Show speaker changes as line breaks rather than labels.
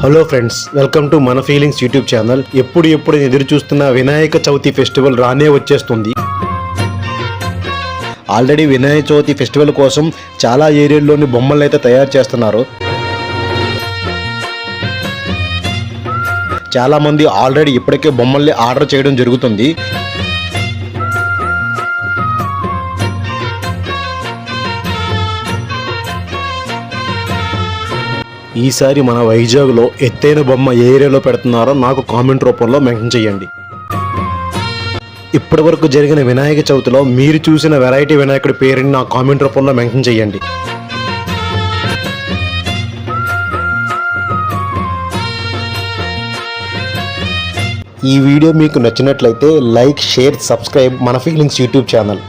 Hello friends, welcome to మన feelings YouTube channel. ఎప్పుడు ఎదురు చూస్తున్న వినాయక చవితి ఫెస్టివల్ రానే వచ్చేస్తుంది. ఆల్రెడీ వినాయక చవితి ఫెస్టివల్ కోసం చాలా ఏరియాల్లోని బొమ్మలను అయితే తయారు చేస్తున్నారు. చాలామంది ఆల్రెడీ ఇప్పటికే బొమ్మల్ని ఆర్డర్ చేయడం జరుగుతుంది. ఈసారి మన వైజాగ్లో ఎత్తైన బొమ్మ ఏ ఏరియాలో పెడుతున్నారో నాకు కామెంట్ రూపంలో మెన్షన్ చేయండి. ఇప్పటి వరకు జరిగిన వినాయక చవితిలో మీరు చూసిన వెరైటీ వినాయకుడి పేరుని నా కామెంట్ రూపంలో మెన్షన్ చేయండి. ఈ వీడియో మీకు నచ్చినట్లయితే లైక్, షేర్, సబ్స్క్రైబ్ మన ఫీలింగ్స్ యూట్యూబ్ ఛానల్.